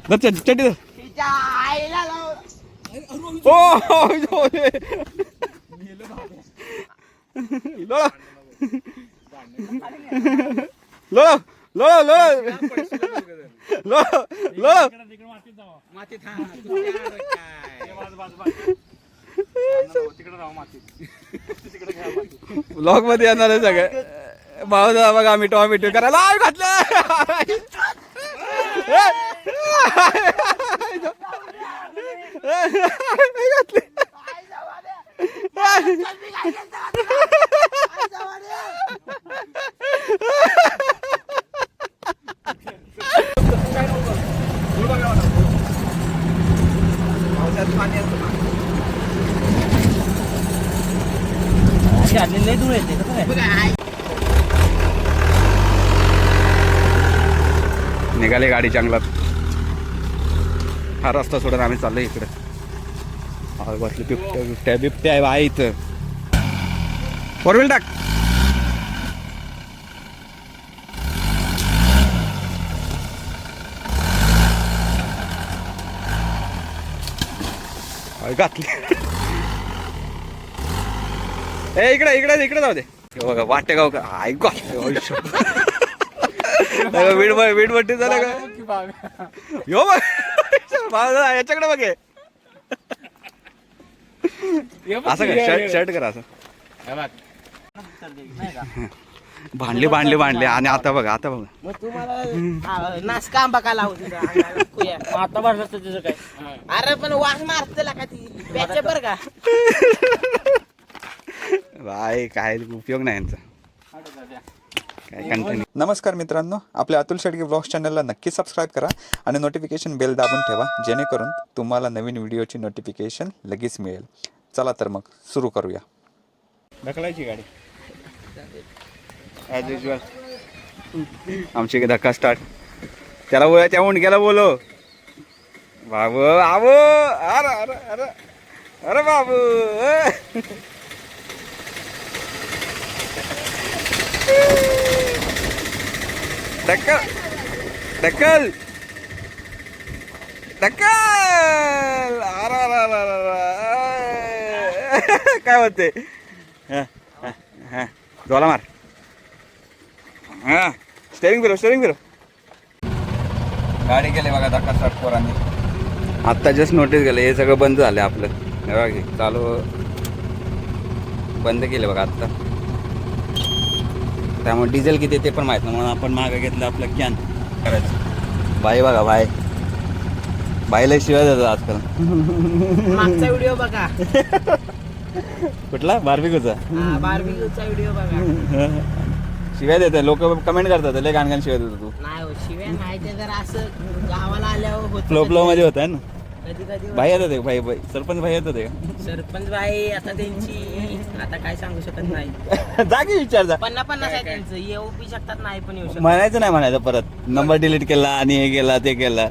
चटी ब्लॉग मध्ये येणार आहे सगळं. भाऊ बघा आम्ही टॉमॅटो करायला घातलं. निघाले गाडी जंगलात. हा रस्ता सोडून आम्ही चाललोय इकडे. बसले बिबट्या बिबट्या आहे बाई इथं. फोर व्हील टाक. घातली. ए इकडे इकडे इकडे जाऊ दे. बघा वाटेगाव का ऐक वीटभट्टी झालं का यो बघ याच्याकडे बघे. असं का शर्ट करा असं. भांडले भांडले भांडले आणि आता बघा आता बघा. तुम्हाला नाश्का आंबा का लावून आता भरलं तुझं काय. अरे पण वास मारते का ती प्याचे बर का. बाय काय उपयोग नाही यांचा. नमस्कार मित्रांनो, आपल्या अतुल शेडगे ब्लॉग्स चॅनलला नक्की सबस्क्राईब करा आणि नोटिफिकेशन बेल दाबून ठेवा, जेणेकरून तुम्हाला नवीन व्हिडिओची नोटिफिकेशन लगेच मिळेल. चला तर मग सुरू करूया. ढकलायची गाडी ॲज युजल. आमची धक्का स्टार्ट. त्याला बोला त्या उंडक्याला बोलो बाबू बाबू. अरे अरे अरे अरे बाबू. ढकल ढकल ढकल. अरे काय होते. जोला मार. स्टेरिंग फिरव. गाडी गेले बघा धक्का स्टार्ट पोरांनी. आत्ता जस्ट नोटीस गेलं हे सगळं बंद झालं आपलं. बघा चालू बंद केलं बघा आत्ता. त्यामुळे डिझेल किती ते पण माहीत नाही, म्हणून आपण मागं घेतलं आपलं कॅन करायचं. बाई बघा बाय बाईला शिवाय देतात आजकाल. मागचा व्हिडिओ बघा. कुठला बार्बिक्यूचा बार्बिक्यूचा व्हिडिओ बघा. शिवाय देतात लोक, कमेंट करतात लय गाणगान शिवाय देतो तू. नाही शिवाय नाही ते जर असं गावाला आल्यावर फ्लो मध्ये होत आहे ना. कधी कधी भाई येतात भाई सरपंच भाई येतात सरपंच बाई आता त्यांची आता काय सांगू शकत नाही. जागी विचार जा. 50-50 आहे त्यांचं. येऊ बी शकतात नाही पण येऊ शकतात. म्हणायचं नाही म्हणायचं परत नंबर डिलीट केला आणि हे केला ते केला.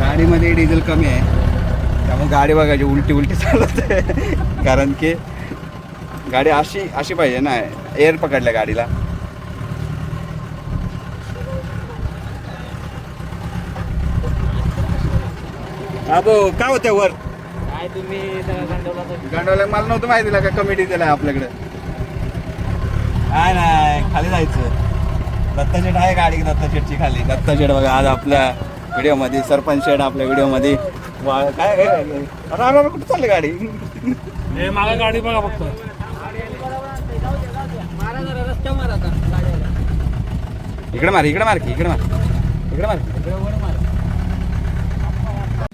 गाडीमध्ये डिझेल कमी आहे त्यामुळे गाडी बघायची उलटी चालत आहे. कारण की गाडी अशी पाहिजे ना, एअर पकडल्या गाडीला. अबो काय होतं वर काय तुम्ही गांडवला मला नव्हतं माहिती का कमिटी दिला आपल्याकडे. काय नाही खाली जायचं. दत्ता शेठ आहे गाडी दत्ता शेठची खाली. दत्ता शेठ बघा आज आपल्या व्हिडिओ मध्ये. सरपंच शेठ आपल्या व्हिडिओ मध्ये. काय अरे कुठं चालली गाडी. मागा गाडी बघा फक्त. इकडे मार इकडे मार की इकडे मार इकडे मार.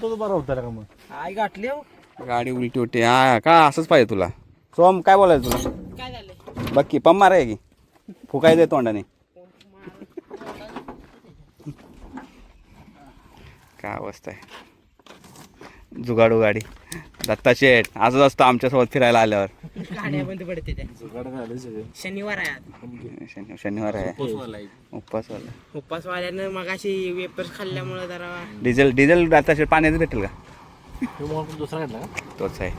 बरं होतं का मग. आई गाठली गाडी उलटी हा का असंच पाहिजे तुला. सोम काय बोलायचं तुला. काय झालं बघ की पंप माराय की फुकायचं तोंडाने. काय अवस्था आहे. जुगाडू गाडी. दत्ता शेठ आजच असतं आमच्यासोबत फिरायला आल्यावर. गाड्या बंद पडते त्या. शनिवार आहे शनिवार आहे उपवासवाला. उपवासवाल्यानं मगाशी वेपर्स खाल्ल्यामुळे जरा डिझेल दत्ता शेठ पाण्याचं भेटेल का. दुसरा घेतला का. तोच आहे.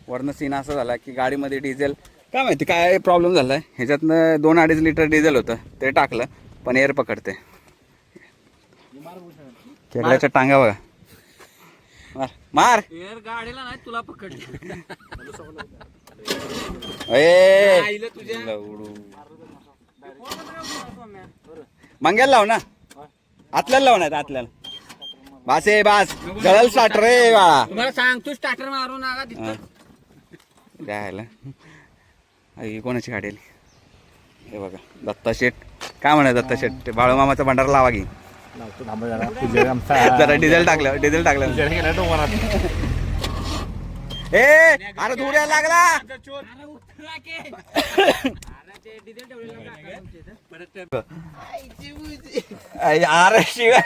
वरनं सीन असा झाला की गाडीमध्ये डिझेल काय माहिती काय प्रॉब्लेम झालाय ह्याच्यातनं 2-2.5 लिटर डिझेल होतं ते टाकलं पण एअर पकडते. खेकड्याच्या टांगा बघा. मार मार गाडीला नाही तुला पकड. मंग्याला लाव ना, आतल्याला लाव नाही आतल्याला. बास आहे बास, जळल स्टार्टर रे बाळा. तुम्हाला सांगतो स्टार्टर मारू नका तिथं. जायला कोणाची गाडी आली हे बघा. दत्ता शेठ काय म्हणा, दत्ता शेठ बाळूमामाचा भंडारा लावा की. जरा डिझेल टाकलं ए अरे धूर यायला लागला. अरे शिव्या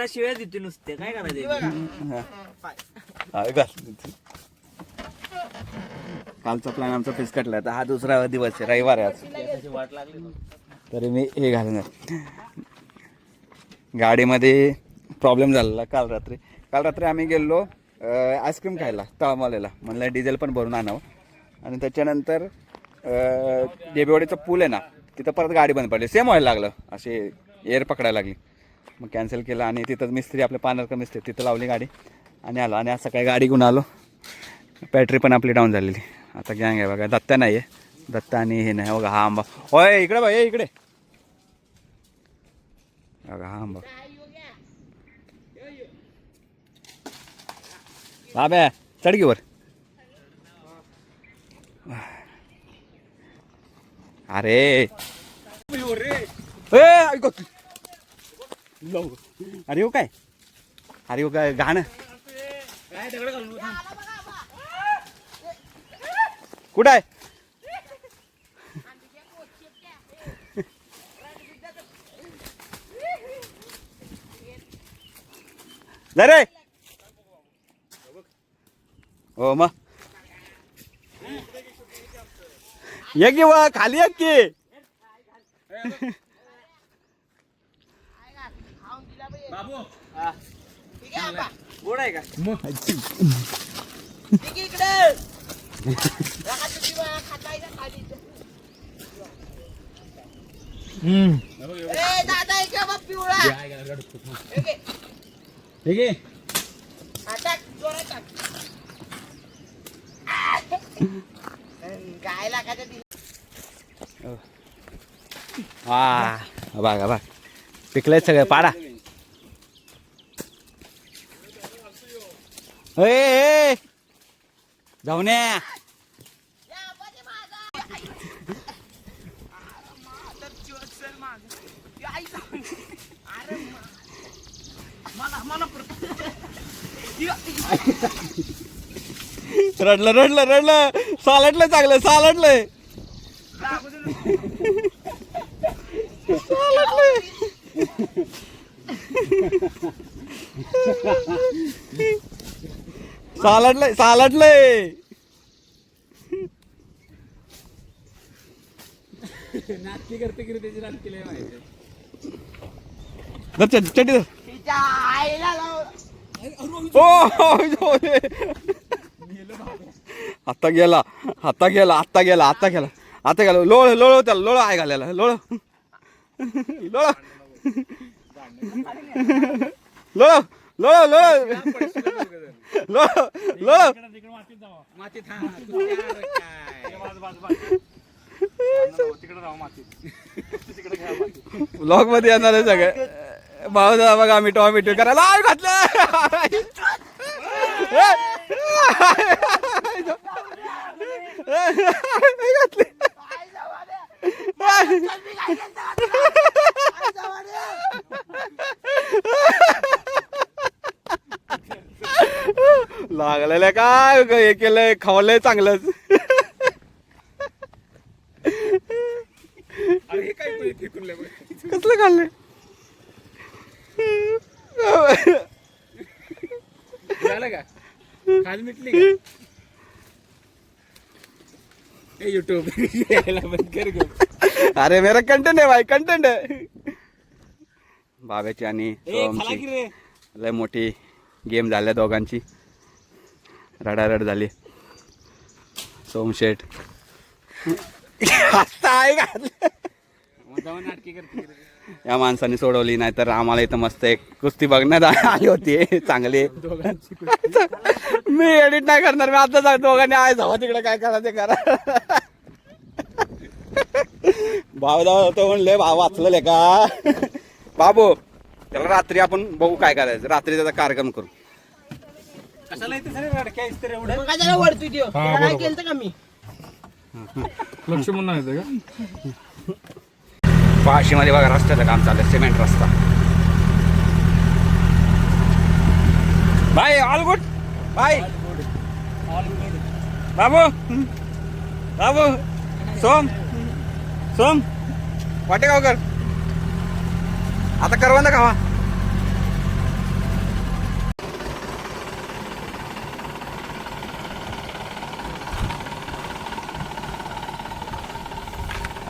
शिवाय देते नुसते काय करायचं. कालचा प्लॅन आमचा फिसकटला. तर हा दुसरा दिवस आहे, रविवार आहे आज. तरी मी हे घालणार. गाडीमध्ये प्रॉब्लेम झालेला काल रात्री आम्ही गेलो आईस्क्रीम खायला तळमलेला. म्हणलं डिझेल पण भरून आणावं. आणि त्याच्यानंतर देबेवाडीचा पूल आहे ना तिथं परत गाडी बंद पडली. सेम व्हायला लागलं, असे एअर पकडायला लागली. मग कॅन्सल केलं आणि तिथं मिस्त्री आपले पानरकर मिस्त्री तिथं लावली गाडी आणि आलो. आणि आज सकाळी गाडी घेऊन आलो. बॅटरी पण आपली डाऊन झालेली. आता गँग आहे बघा. दत्ता नाही आहे, दत्ता आणि हे नाही बघा. हा आंबा होय इकडे बघा, इकडे बघा हा आंबा. बाब्या चढगीवर. अरे अरे हो काय, अरे हो काय गाणं कुठं आहे. रे हो मग ये की वा खाली एक की. गोड आहे का दादा पिवळा गायला का हा बघा बघ पिकलंय सगळं पाडा. जाऊन रडलं सालटलं चांगलं सालटलंय. सालटलंय नाटकी करते की त्याची नाटकी लय माहिती. चटी आता गेला लोळ त्याला लोळ आहे घालायला लोळ ब्लॉग मध्ये येणार आहे सगळे. भाऊ बघा आम्ही टॉमॅटो करायला घातलं. लागलेलं काय हे केलंय खावलंय चांगलंच. कसलं खाल्लंय खाली मिटली यूट्यूब अरे मेरा कंटेंट आहे भाई कंटेंट आहे. बाब्याची आणि सोमची लय मोठी गेम झाल्या दोघांची. रडारड झाली. सोमशेठ आता आहे का या माणसाने सोडवली नाही तर आम्हाला इथं मस्त एक कुस्ती बघण्यात आली होती चांगली. मी एडिट नाही करणार, मी आता सांगतो दोघांनी आहे जावा तिकडे काय करा ते करा. भाऊ जाऊ होतो म्हणले भाऊ वाचलेले का बाबू. त्याला रात्री आपण बघू काय करायचं, रात्री त्याचा कार्यक्रम करू. कशाला येते सर रडक्या इस्तर एवढं मग काय त्याला वळतोय त्यो? हा, त्याला काय बरोबर. केलं का मी? लक्ष म्हणून नाही येते का पाशीमध्ये बघा रस्त्याचं काम चाललंय, सिमेंट रस्ता. भाई ऑल गुड भाई. बाबू बाबू सोम सोम वाटेगावकर आता करवंद खावा.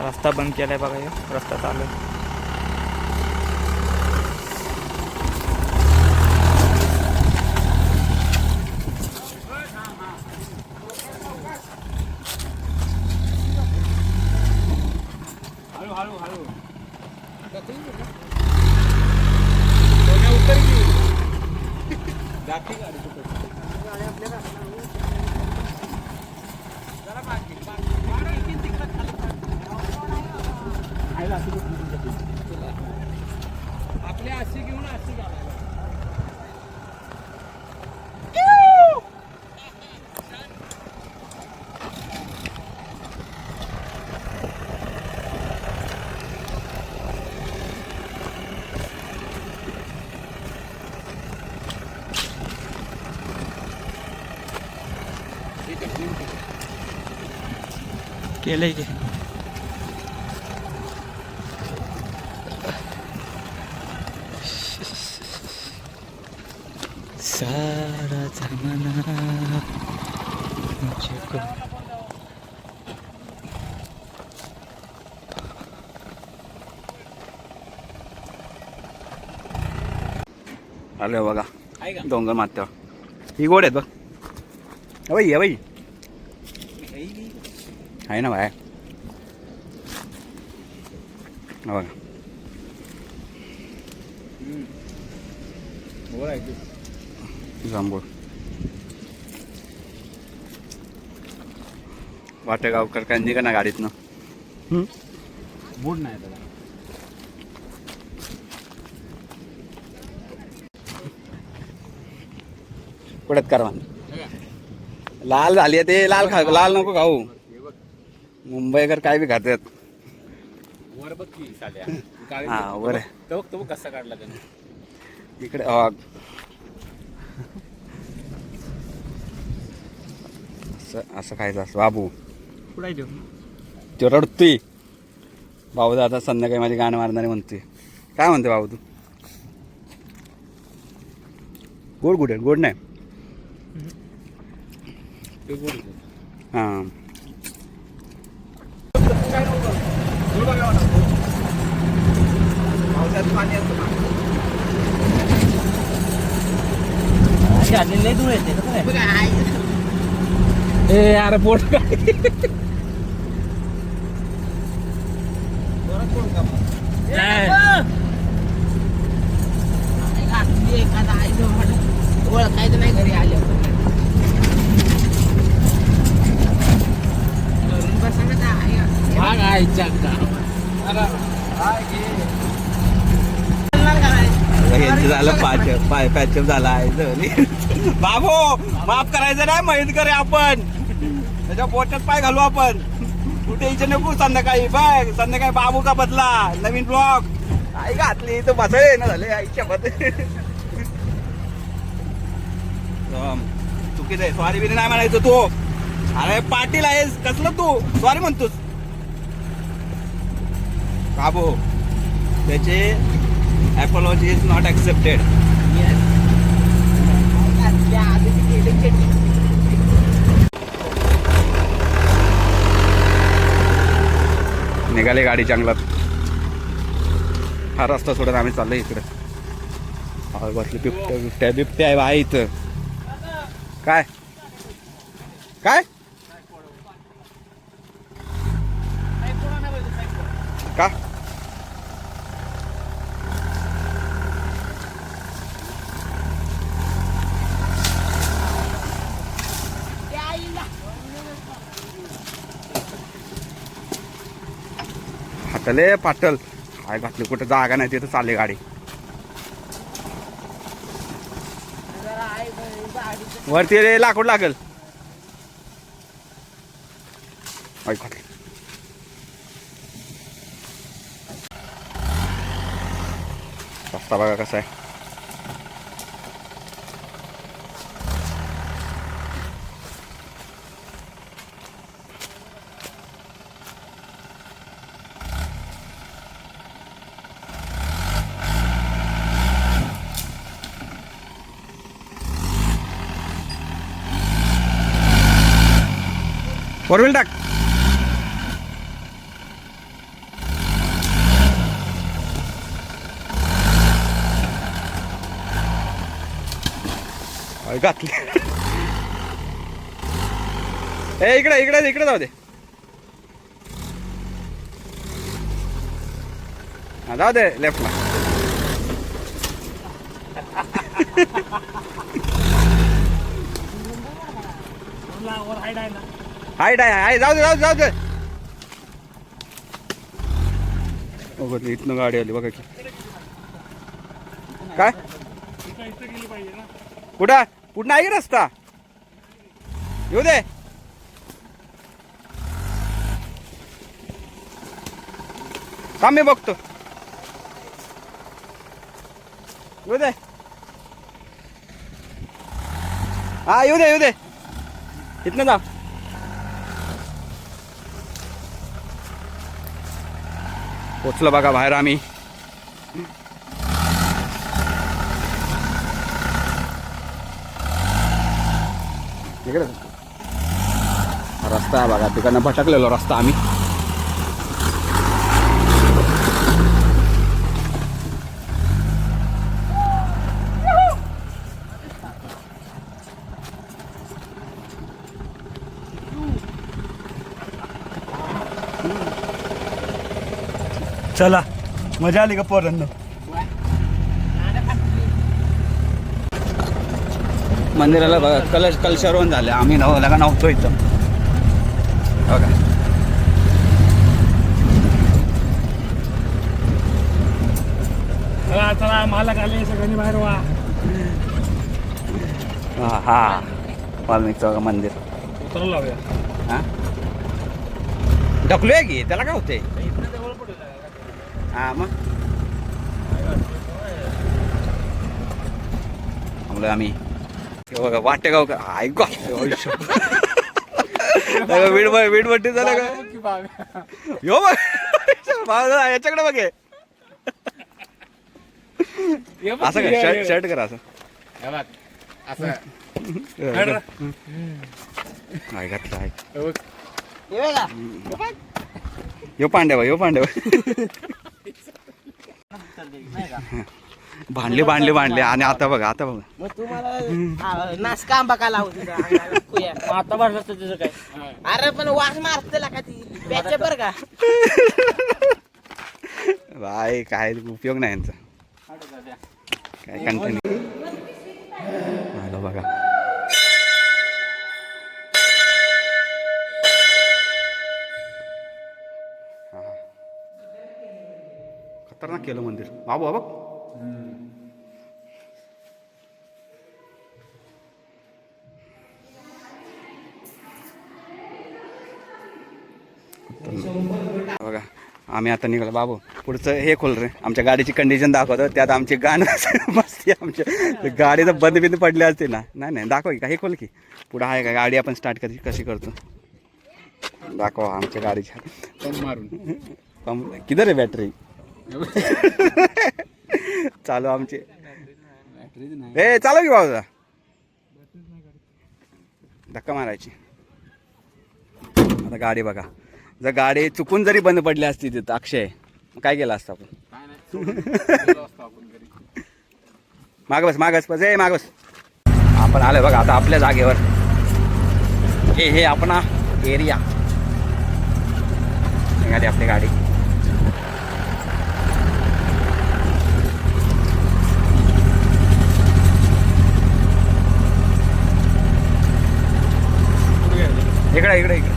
रस्ता बंद केलाय बघा, हे रस्ता चालू आहे. केलंय की सारा जमाना मुझको. आलोय बघा डोंगर माथ्यावर. ही गोड आहेत बघ. बाई या बाई आहे ना बाय. बघा जांभूळ वाटेगावकर काय निघा ना गाडीतनं. मूड नाही त्याला. कुठत करवा लाल झाली आहे ते. लाल लाल नको खाऊ. मुंबईकर काय बी खातात. वर बघ की साल्या हा वर आहे. तो कसा काढला त्याने इकडे असं खायचं असं. बाबू कुठे देऊ तो रडतोय. बाबू आता संध्याकाळी माझी गाणं मारणारे म्हणतोय. काय म्हणते बाबू तू? गोड कुठे? गोड नाही. हां लय दूर येते बघा, ए अरे बोट ओळखायचं नाही घरी आले यांचं झालं पाय पॅचअप झाला आहे. बाबू माफ करायचं नाही, माहित करे आपण त्याच्या पोटात पाय घालू आपण. कुठे इथे नको संध्याकाळी. बघ संध्याकाळी बाबू का बदला नवीन ब्लॉग आई घातली तर बसाय ना झाले आईच्या बद. चुकीचं आहे. सॉरी बिरी नाही म्हणायचं तू. अरे पाटील आहेस कसलं तू सॉरी म्हणतोस. बाबू त्याचे apology is not accepted. निघाले गाडी जंगलात. हा रस्ता सोडून आम्ही चाललोय इकडे. बसले बिबट्या बिबट्या बिबट्या आहे बाई इथं. काय काय का हाटले पाटल काय घातली कुठं जागा नाही तिथं चालली गाडी वरती रे लाकूड लागल घातली रस्ता बघा कसा आहे फोर व्हील टाक घातली ए इकडे इकडे इकडे जाऊ दे जाऊ दे लेफ्टला हाय डाय हाय जाऊ दे जाऊ दे जाऊ दे बघ इथनं गाडी आली बघा की काय कुठं कुठं आहे की रस्ता येऊ दे थांब मी बघतो येऊ दे हा येऊ दे इथनं जा पोचलो बघा बाहेर आम्ही इकडे रस्ता आहे बघा तिकडनं भटकलेलो रस्ता आम्ही चला मजा आली का पोरांना मंदिराला बघा कलशारोहण झाले आम्ही नव्हतो इथं बघा चला चला मालक आले सगळ्यांनी बाहेर वा हा वाल्मिकचं बघा मंदिर उतरवलं लावूया हा ढकलूया की त्याला काय होते हा मग थांबलोय आम्ही बघा वाटेगाव ऐक वीडभट्टी झालं का यो बघ याच्याकडे बघे असं काय शर्ट करा असं काय घातलं आहे यो पांड्या भांडले आणि आता बघा मग तुम्हाला नासका आंबा का लावू तुझ्या अंगाला कुया आता भरलं असतं तुझं काय अरे पण वास मारते का ती प्याचे बर का बाय काय उपयोग नाही यांचा काय कंटिन्यू आलो बघा खतरनाक केलं मंदिर बाबू बघ बघा आम्ही आता निघालो बाबू पुढचं हे खोल रे आमच्या गाडीची कंडिशन दाखवतो त्यात आमचे गाणं मस्ती आमच्या गाडीचं बंद पडले असते ना नाही दाखव का हे खोल की पुढं आहे का गाडी आपण स्टार्ट कशी करतो दाखवा आमच्या गाडीच्या मारून किधर आहे बॅटरी चालू आमची ए चालू की बाबा धक्का मारायची आता गाडी बघा जर गाडी चुकून जरी बंद पडली असती तिथं अक्षय काय केलं असतं आपण मागं बस ए मागं बस आपण आलोय बघा आता आपल्या जागेवर हे आपला एरिया निघाली आपली गाडी इकडे इकडे इकडे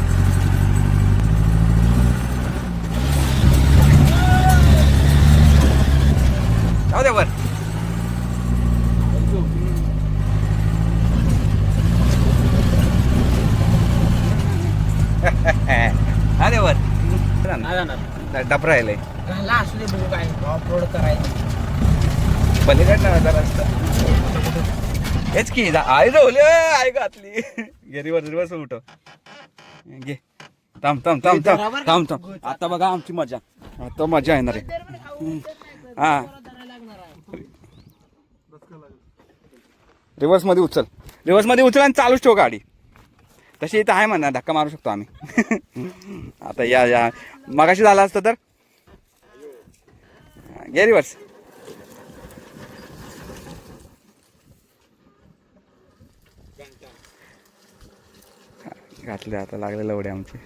जाऊ दे वर. अरे वर डबरा आहे घाला असू दे बघू काय ऑफरोड करायचं. पलीकडनं जरा रस्ता हेच की आई जाऊले आई घातली घे रिवर्स उठव घे थांब थांब थांब थांब थांब थांब आता बघा आमची मजा आता मजा येणार आहे हा रिवर्स मध्ये उचल आणि चालूच ठेव गाडी तशी इथं आहे म्हणा धक्का मारू शकतो आम्ही आता या मगाशी झालं असतं तर घे रिवर्स घातले आता लागले लवडे आमचे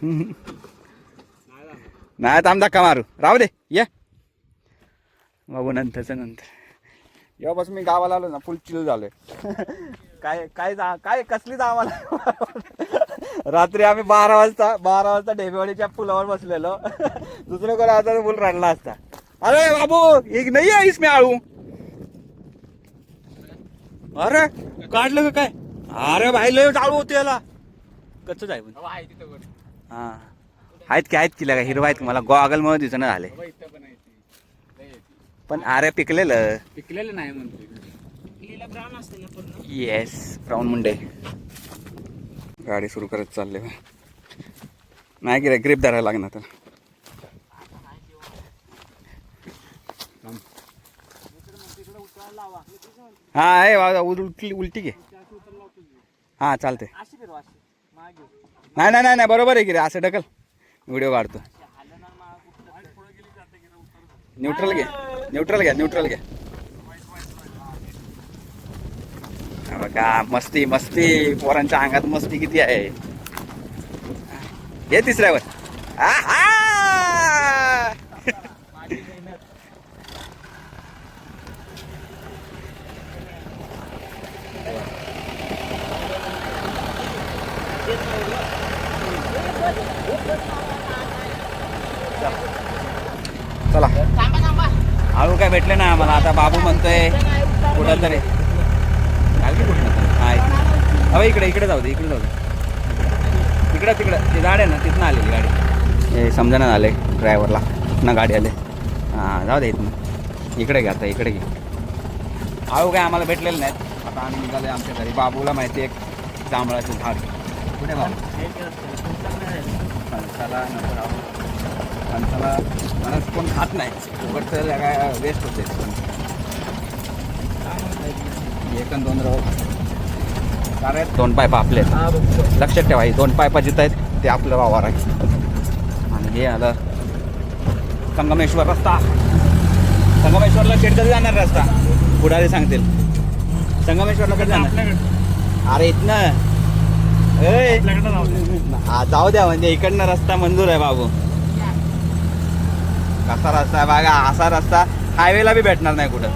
नाही थांब धक्का मारू राहू दे या बघू नंतर जेव्हापासून मी गावाला आलो ना फुल चिल झालोय काय कसलीच आम्हाला रात्री आम्ही 12 वाजता ढेबेवाडीच्या पुलावर बसलेलो दुसरं कोण आता फुल रडला असता. अरे बाबू एक नाही आहे इसमें आळू अरे काढलं का काय अरे भाई लय आळू होते याला कच्च आहे हा आहेत की लगा हिरवा आहेत मला गॉगल मध्ये दिसणं झाले पण अरे पिकलेलं नाही म्हणते येस ब्राऊन मुंडे गाडी सुरू करत चालले नाही की ग्रिप धरायला लागणार तर हा आहे उलटी घे हा चालते नाही बरोबर आहे की रे असं ढकल व्हिडिओ काढतो न्यूट्रल घे बघा मस्ती पोरांच्या अंगात मस्ती किती आहे हे तिसऱ्यावर चला आळू काय भेटले ना आम्हाला आता बाबू म्हणतोय कुठं तरी अहो इकडे जाऊ दे इकडं ते गाडी आहे ना तिथनं आलेली गाडी हे समजायला आले ड्रायव्हरला ना गाडी आले हां जाऊ दे इथनं इकडे घे आता इकडे घे आळू काय आम्हाला भेटलेले नाहीत आता आम्ही निघाले आमच्या घरी बाबूला माहिती आहे जांभळाचं झाड कुठे बाबू फणसाला फणस कोण खात नाही बट काय वेस्ट होते एक आणि 2 राव 2 पायपा आपले लक्षात ठेवा 2 पायपा जिथं आहेत ते आपलं वावर आहे आणि हे आलं संगमेश्वर रस्ता संगमेश्वरला कधी जाणार रस्ता पुढारी सांगतील संगमेश्वरला कधी जाणार अरे इथनं जाऊ द्या म्हणजे इकडनं रस्ता मंजूर आहे बाबू कसा रस्ता आहे बघा असा रस्ता हायवेला बी भेटणार नाही कुठं